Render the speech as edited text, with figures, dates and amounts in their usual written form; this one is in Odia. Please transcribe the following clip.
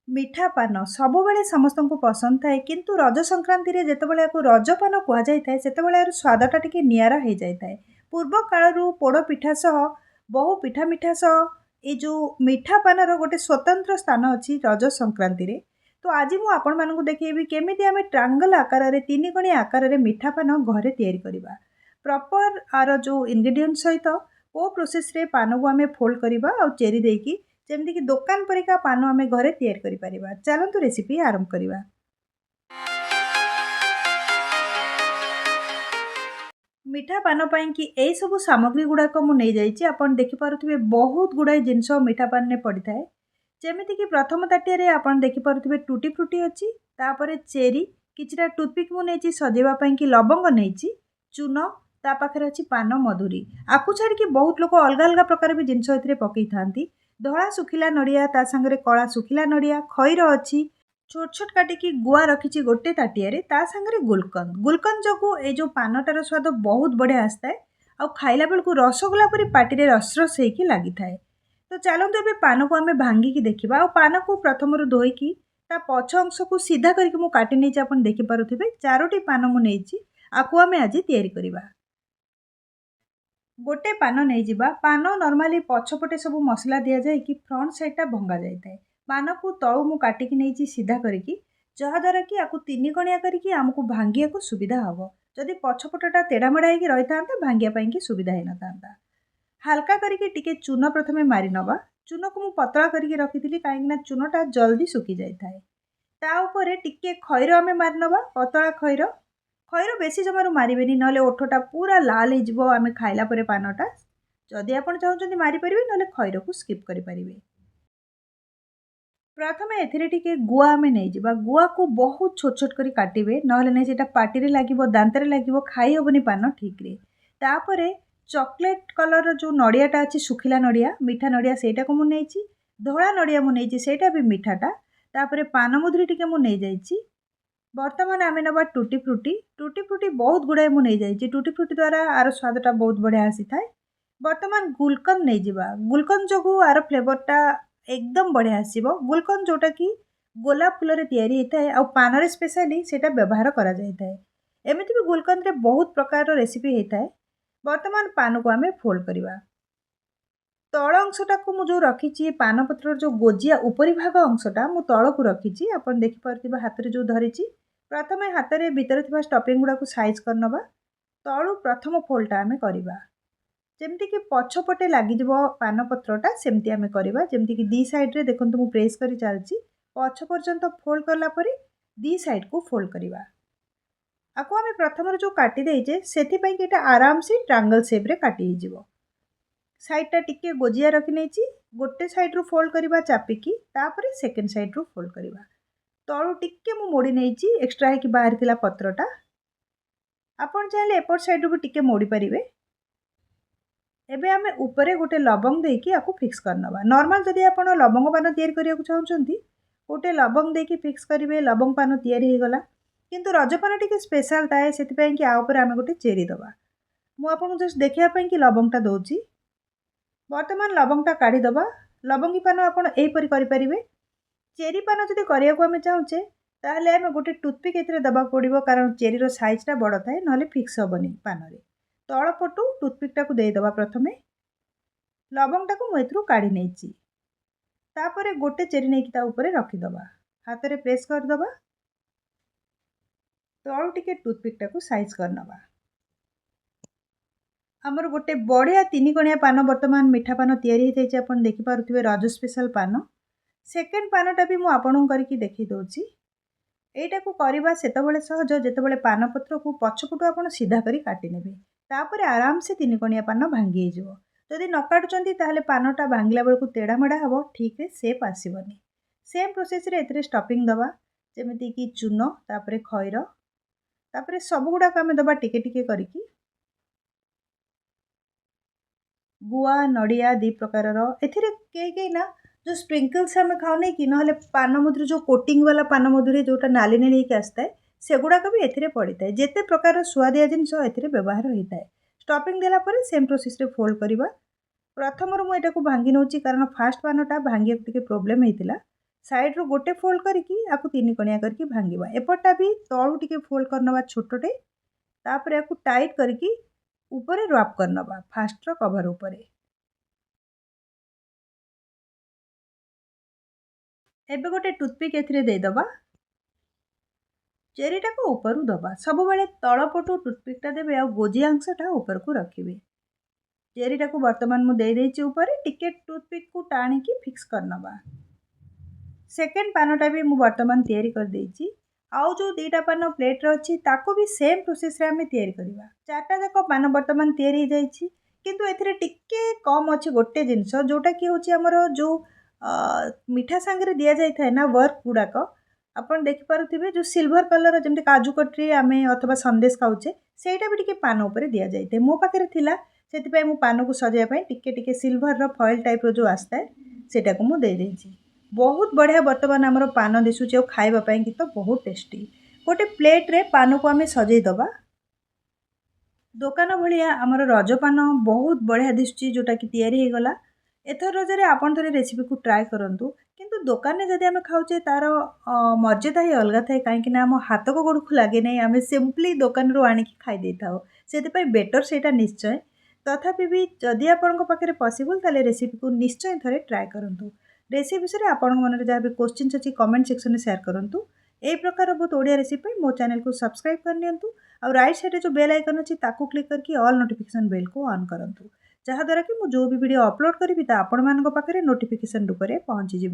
ମିଠା ପାନ ସବୁବେଳେ ସମସ୍ତଙ୍କୁ ପସନ୍ଦ ଥାଏ କିନ୍ତୁ ରଜ ସଂକ୍ରାନ୍ତିରେ ଯେତେବେଳେ ୟାକୁ ରଜପାନ କୁହାଯାଇଥାଏ ସେତେବେଳେ ଏହାର ସ୍ୱାଦଟା ଟିକେ ନିଆରା ହେଇଯାଇଥାଏ। ପୂର୍ବ କାଳରୁ ପୋଡ଼ ପିଠା ସହ ବହୁ ପିଠା ମିଠା ସହ ଏଇ ଯେଉଁ ମିଠା ପାନର ଗୋଟେ ସ୍ୱତନ୍ତ୍ର ସ୍ଥାନ ଅଛି ରଜ ସଂକ୍ରାନ୍ତିରେ। ତ ଆଜି ମୁଁ ଆପଣମାନଙ୍କୁ ଦେଖେଇବି କେମିତି ଆମେ ଟ୍ରାଙ୍ଗଲ ଆକାରରେ ତିନିକଣିଆ ଆକାରରେ ମିଠା ପାନ ଘରେ ତିଆରି କରିବା। ପ୍ରପର ଆର ଯେଉଁ ଇନଗ୍ରିଡିଏଣ୍ଟ ସହିତ କେଉଁ ପ୍ରୋସେସରେ ପାନକୁ ଆମେ ଫୋଲ୍ଡ କରିବା ଆଉ ଚେରି ଦେଇକି ଯେମିତିକି ଦୋକାନ ପରିକା ପାନ ଆମେ ଘରେ ତିଆରି କରିପାରିବା। ଚାଲନ୍ତୁ ରେସିପି ଆରମ୍ଭ କରିବା। ମିଠା ପାନ ପାଇଁକି ଏଇସବୁ ସାମଗ୍ରୀ ଗୁଡ଼ାକ ମୁଁ ନେଇଯାଇଛି। ଆପଣ ଦେଖିପାରୁଥିବେ ବହୁତ ଗୁଡ଼ାଏ ଜିନିଷ ମିଠା ପାନରେ ପଡ଼ିଥାଏ। ଯେମିତିକି ପ୍ରଥମ ତାଟିଆରେ ଆପଣ ଦେଖିପାରୁଥିବେ ଟୁଟି ଫ୍ରୁଟି ଅଛି, ତାପରେ ଚେରି, କିଛିଟା ଟୁଥପିକ୍ ମୁଁ ନେଇଛି ସଜେଇବା ପାଇଁକି, ଲବଙ୍ଗ ନେଇଛି, ଚୂନ, ତା ପାଖରେ ଅଛି ପାନ ମଧୁରୀ। ଆକୁ ଛାଡ଼ିକି ବହୁତ ଲୋକ ଅଲଗା ଅଲଗା ପ୍ରକାର ବି ଜିନିଷ ଏଥିରେ ପକେଇଥାନ୍ତି। ଧଳା ଶୁଖିଲା ନଡ଼ିଆ, ତା ସାଙ୍ଗରେ କଳା ଶୁଖିଲା ନଡ଼ିଆ, ଖଇର ଅଛି, ଛୋଟ ଛୋଟ କାଟିକି ଗୁଆ ରଖିଛି ଗୋଟେ ତାଟିଆରେ, ତା ସାଙ୍ଗରେ ଗୁଲକନ୍ଦ। ଗୁଲକନ୍ଦ ଯୋଗୁଁ ଏଇ ଯେଉଁ ପାନଟାର ସ୍ୱାଦ ବହୁତ ବଢ଼ିଆ ଆସିଥାଏ ଆଉ ଖାଇଲା ବେଳକୁ ରସଗୋଲା ପରି ପାଟିରେ ରସ ରସ ହେଇକି ଲାଗିଥାଏ। ତ ଚାଲନ୍ତୁ ଏବେ ପାନକୁ ଆମେ ଭାଙ୍ଗିକି ଦେଖିବା। ଆଉ ପାନକୁ ପ୍ରଥମରୁ ଧୋଇକି ତା ପଛ ଅଂଶକୁ ସିଧା କରିକି ମୁଁ କାଟି ନେଇଛି। ଆପଣ ଦେଖିପାରୁଥିବେ 4ଟି ପାନ ମୁଁ ନେଇଛି। ଆକୁ ଆମେ ଆଜି ତିଆରି କରିବା। ଗୋଟେ ପାନ ନେଇଯିବା। ପାନ ନର୍ମାଲି ପଛପଟେ ସବୁ ମସଲା ଦିଆଯାଇକି ଫ୍ରଣ୍ଟ ସାଇଡ଼୍ଟା ଭଙ୍ଗା ଯାଇଥାଏ। ପାନକୁ ତଳୁ ମୁଁ କାଟିକି ନେଇଛି ସିଧା କରିକି, ଯାହାଦ୍ୱାରା କି ଆକୁ ତିନିକଣିଆ କରିକି ଆମକୁ ଭାଙ୍ଗିବାକୁ ସୁବିଧା ହେବ। ଯଦି ପଛପଟଟା ତେଢ଼ାମେଢ଼ା ହେଇକି ରହିଥାନ୍ତା ଭାଙ୍ଗିବା ପାଇଁକି ସୁବିଧା ହେଇନଥାନ୍ତା। ହାଲକା କରିକି ଟିକେ ଚୂନ ପ୍ରଥମେ ମାରି ନେବା। ଚୂନକୁ ମୁଁ ପତଳା କରିକି ରଖିଥିଲି କାହିଁକିନା ଚୂନଟା ଜଲ୍ଦି ଶୁଖି ଯାଇଥାଏ। ତା ଉପରେ ଟିକେ ଖଇର ଆମେ ମାରିନେବା, ପତଳା ଖଇର। ଖଇର ବେଶୀ ଜମାରୁ ମାରିବେନି, ନହେଲେ ଓଠଟା ପୁରା ଲାଲ ହେଇଯିବ ଆମେ ଖାଇଲା ପରେ ପାନଟା। ଯଦି ଆପଣ ଚାହୁଁଛନ୍ତି ମାରିପାରିବେ, ନହେଲେ ଖଇରକୁ ସ୍କିପ୍ କରିପାରିବେ। ପ୍ରଥମେ ଏଥିରେ ଟିକେ ଗୁଆ ଆମେ ନେଇଯିବା। ଗୁଆକୁ ବହୁତ ଛୋଟ ଛୋଟ କରି କାଟିବେ, ନହେଲେ ନାହିଁ ସେଇଟା ପାଟିରେ ଲାଗିବ, ଦାନ୍ତରେ ଲାଗିବ, ଖାଇ ହେବନି ପାନ ଠିକ୍ରେ। ତାପରେ ଚକୋଲେଟ୍ କଲର୍ର ଯେଉଁ ନଡ଼ିଆଟା ଅଛି, ଶୁଖିଲା ନଡ଼ିଆ, ମିଠା ନଡ଼ିଆ, ସେଇଟାକୁ ମୁଁ ନେଇଛି। ଧଳା ନଡ଼ିଆ ମୁଁ ନେଇଛି, ସେଇଟା ବି ମିଠାଟା। ତାପରେ ପାନମଧୁରୀ ଟିକେ ମୁଁ ନେଇଯାଇଛି। ବର୍ତ୍ତମାନ ଆମେ ନେବା ଟୁଟି ଫ୍ରୁଟି। ଟୁଟି ଫ୍ରୁଟି ବହୁତ ଗୁଡ଼ାଏ ମୁଁ ନେଇଯାଇଛି। ଟୁଟି ଫ୍ରୁଟି ଦ୍ୱାରା ଆର ସ୍ୱାଦଟା ବହୁତ ବଢ଼ିଆ ଆସିଥାଏ। ବର୍ତ୍ତମାନ ଗୁଲକନ୍ଦ ନେଇଯିବା। ଗୁଲକନ୍ଦ ଯୋଗୁଁ ଆର ଫ୍ଲେଭରଟା ଏକଦମ ବଢ଼ିଆ ଆସିବ। ଗୁଲକନ୍ଦ ଯେଉଁଟାକି ଗୋଲାପ ଫୁଲରେ ତିଆରି ହେଇଥାଏ ଆଉ ପାନରେ ସ୍ପେଶାଲି ସେଇଟା ବ୍ୟବହାର କରାଯାଇଥାଏ। ଏମିତି ବି ଗୁଲକନ୍ଦରେ ବହୁତ ପ୍ରକାରର ରେସିପି ହେଇଥାଏ। ବର୍ତ୍ତମାନ ପାନକୁ ଆମେ ଫୋଲ୍ଡ କରିବା। ତଳ ଅଂଶଟାକୁ ମୁଁ ଯେଉଁ ରଖିଛି, ପାନପତ୍ରର ଯେଉଁ ଗୋଜିଆ ଉପରି ଭାଗ ଅଂଶଟା ମୁଁ ତଳକୁ ରଖିଛି। ଆପଣ ଦେଖିପାରୁଥିବା ହାତରେ ଯେଉଁ ଧରିଛି, ପ୍ରଥମେ ହାତରେ ଭିତରେ ଥିବା ଷ୍ଟଫିଂ ଗୁଡ଼ାକୁ ସାଇଜ୍ କରିନେବା। ତଳୁ ପ୍ରଥମ ଫୋଲ୍ଡଟା ଆମେ କରିବା। ଯେମିତିକି ପଛପଟେ ଲାଗିଯିବ ପାନପତ୍ରଟା, ସେମିତି ଆମେ କରିବା। ଯେମିତିକି ଦୁଇ ସାଇଡ଼୍ରେ ଦେଖନ୍ତୁ ମୁଁ ପ୍ରେସ୍ କରି ଚାଲିଛି। ପଛ ପର୍ଯ୍ୟନ୍ତ ଫୋଲ୍ଡ କଲା ପରେ ଦୁଇ ସାଇଡ଼୍କୁ ଫୋଲ୍ଡ କରିବା। ଆକୁ ଆମେ ପ୍ରଥମରୁ ଯେଉଁ କାଟି ଦେଇଛେ, ସେଥିପାଇଁ କି ଏଇଟା ଆରାମସେ ଟ୍ରାଙ୍ଗଲ ସେପ୍ରେ କାଟି ହେଇଯିବ। ସାଇଡ଼୍ଟା ଟିକେ ଗୋଜିଆ ରଖି ନେଇଛି। ଗୋଟେ ସାଇଡ଼୍ରୁ ଫୋଲ୍ଡ କରିବା ଚାପିକି, ତାପରେ ସେକେଣ୍ଡ ସାଇଡ଼୍ରୁ ଫୋଲ୍ଡ କରିବା। ତଳୁ ଟିକେ ମୁଁ ମୋଡ଼ି ନେଇଛି, ଏକ୍ସଟ୍ରା ହେଇକି ବାହାରିଥିଲା ପତ୍ରଟା। ଆପଣ ଚାହିଁଲେ ଏପଟ ସାଇଡ଼୍ରୁ ବି ଟିକେ ମୋଡ଼ି ପାରିବେ। ଏବେ ଆମେ ଉପରେ ଗୋଟେ ଲବଙ୍ଗ ଦେଇକି ଆକୁ ଫିକ୍ସ କରିନେବା। ନର୍ମାଲ ଯଦି ଆପଣ ଲବଙ୍ଗ ପାନ ତିଆରି କରିବାକୁ ଚାହୁଁଛନ୍ତି, ଗୋଟେ ଲବଙ୍ଗ ଦେଇକି ଫିକ୍ସ କରିବେ, ଲବଙ୍ଗ ପାନ ତିଆରି ହେଇଗଲା। କିନ୍ତୁ ରଜପାନ ଟିକେ ସ୍ପେଶାଲ ଥାଏ, ସେଥିପାଇଁ କି ଆ ଉପରେ ଆମେ ଗୋଟେ ଚେରି ଦେବା। ମୁଁ ଆପଣଙ୍କୁ ଜଷ୍ଟ ଦେଖିବା ପାଇଁକି ଲବଙ୍ଗଟା ଦେଉଛି। ବର୍ତ୍ତମାନ ଲବଙ୍ଗଟା କାଢ଼ିଦେବା। ଲବଙ୍ଗୀ ପାନ ଆପଣ ଏହିପରି କରିପାରିବେ। ଚେରି ପାନ ଯଦି କରିବାକୁ ଆମେ ଚାହୁଁଛେ, ତାହେଲେ ଆମେ ଗୋଟେ ଟୁଥପିକ୍ ଏଥିରେ ଦେବାକୁ ପଡ଼ିବ, କାରଣ ଚେରିର ସାଇଜ୍ଟା ବଡ଼ ଥାଏ, ନହେଲେ ଫିକ୍ସ ହେବନି ପାନରେ। ତଳ ପଟୁ ଟୁଥପିକ୍ଟାକୁ ଦେଇଦେବା। ପ୍ରଥମେ ଲବଙ୍ଗଟାକୁ ମୁଁ ଏଥିରୁ କାଢ଼ି ନେଇଛି। ତାପରେ ଗୋଟେ ଚେରି ନେଇକି ତା ଉପରେ ରଖିଦେବା। ହାତରେ ପ୍ରେସ୍ କରିଦେବା। ତଳୁ ଟିକେ ଟୁଥପିକ୍ଟାକୁ ସାଇଜ୍ କରିନେବା। ଆମର ଗୋଟେ ବଢ଼ିଆ ତିନିକଣିଆ ପାନ ବର୍ତ୍ତମାନ ମିଠା ପାନ ତିଆରି ହେଇଯାଇଛି। ଆପଣ ଦେଖିପାରୁଥିବେ ରଜ ସ୍ପେଶାଲ ପାନ। ସେକେଣ୍ଡ ପାନଟା ବି ମୁଁ ଆପଣଙ୍କୁ କରିକି ଦେଖେଇ ଦେଉଛି। ଏଇଟାକୁ କରିବା ସେତେବେଳେ ସହଜ ଯେତେବେଳେ ପାନପତ୍ରକୁ ପଛପଟୁ ଆପଣ ସିଧା କରି କାଟିନେବେ। ତାପରେ ଆରାମସେ ତିନିକଣିଆ ପାନ ଭାଙ୍ଗି ହେଇଯିବ। ଯଦି ନ କାଟୁଛନ୍ତି ତାହେଲେ ପାନଟା ଭାଙ୍ଗିଲା ବେଳକୁ ତେଢ଼ାମେଢ଼ା ହେବ, ଠିକ୍ରେ ସେପ୍ ଆସିବନି। ସେମ୍ ପ୍ରୋସେସ୍ରେ ଏଥିରେ ଷ୍ଟଫିଂ ଦେବା, ଯେମିତିକି ଚୂନ, ତାପରେ ଖଇର, ତାପରେ ସବୁଗୁଡ଼ାକ ଆମେ ଦେବା ଟିକେ ଟିକେ କରିକି। ଗୁଆ, ନଡ଼ିଆ ଦୁଇ ପ୍ରକାରର। ଏଥିରେ କେହି କେହି ନା ଯେଉଁ ସ୍ପ୍ରିଙ୍କଲ୍ସ ଆମେ ଖାଉନେ କି, ନହେଲେ ପାନମଧୁରୀ ଯେଉଁ କୋଟିଂ ବାଲା ପାନମଧୁରୀ ଯେଉଁଟା ନାଲି ନାଲି ହେଇକି ଆସିଥାଏ, ସେଗୁଡ଼ାକ ବି ଏଥିରେ ପଡ଼ିଥାଏ। ଯେତେ ପ୍ରକାରର ସୁଆଦିଆ ଜିନିଷ ଏଥିରେ ବ୍ୟବହାର ହୋଇଥାଏ। ଷ୍ଟଫିଂ ଦେଲା ପରେ ସେମ୍ ପ୍ରୋସେସ୍ରେ ଫୋଲ୍ଡ କରିବା। ପ୍ରଥମରୁ ମୁଁ ଏଟାକୁ ଭାଙ୍ଗି ନେଉଛି, କାରଣ ଫାଷ୍ଟ ପାନଟା ଭାଙ୍ଗିବାକୁ ଟିକେ ପ୍ରୋବ୍ଲେମ୍ ହେଇଥିଲା। साइड रू गोटे फोल्ड करके आपको 3 कणिया करके भांगिबा एपटा भी तळू टिके फोल्ड करनबा छोटटे तापर आपको टाइट करके ऊपर रैप करनबा फास्ट रो कवर ऊपर एबे गोटे टूथपिक एथिरे दे दबा चेरीटा को ऊपर दबा सब बेले तल पटू टूथपिकटा देबे आ गोजी अंशटा ऊपर को रखिबे चेरीटा को वर्तमान मु दे देछि ऊपर टिके टूथपिक को टाणिकी फिक्स करनबा सेकेंड पानटा भी मु वर्तमान तैयारी कर देछि आउ जो दीटा पान प्लेट रे अछि ताको भी सेम प्रोसेस रे हमें तैयारी करबा चारटा जाक पान वर्तमान तैयारी हो जाइछि किंतु एथिरे टिके कम अछि गोटे जिंस जोटा कि होछि हमर जो मिठा सांगरे दिया जाय थाए ना वर्क गुडाक आपण देखि पारुथिबे जो सिल्वर कलर जेमते काजू कटरी आमे अथवा संदेश खाउचे सेटा भी टिके पान ऊपर दिया जाय थाए मो पाखरे थिला सेति पय मु पान को सजाया पय टिके टिके सिल्वर रो फॉइल टाइप रो जो आस्ता है सेटा को मु दे देछि बहुत बढ़िया वर्तमान आमर पान दिशुचे और खाइबा पय कि तो बहुत टेस्टी गोटे प्लेट रे पान को आमे सजै दबा दुकान भलिया आमर रज पान बहुत बढ़िया दिशुची जोटा कि तैयारी हे गला एथर रजरे आपण थरे रेसिपी को ट्राई करंतु किंतु दुकान में जदि आमे खाउचे तार मर्यादा ही अलग थाए कहीं ना आम हाथ को गोड़ को लगे नहीं आमे सिंपली दुकान रू आनिकी खाई देई थाओ सेति पय बेटर सेटा निश्चय तथापि भी जदि आपण पाखे पॉसिबल ताले रेसिपी को निश्चय थरे ट्राई करंतु रेसिपी विषय आपण मन जहाँ भी क्वेश्चन अच्छी कमेंट सेक्शन में शेयर करूँ यही प्रकार बहुत ओडिया रेसिपी मो चैनल को सब्सक्राइब करनी और राइट साइड जो बेल आइकन अच्छी ताकू क्लिक करके ऑल नोटिफिकेशन बेल को ऑन करूँ जहाँद्वारा कि मुझे जो भी वीडियो अपलोड करी आपण मान पाखे नोटिफिकेशन रूप में पहुँची।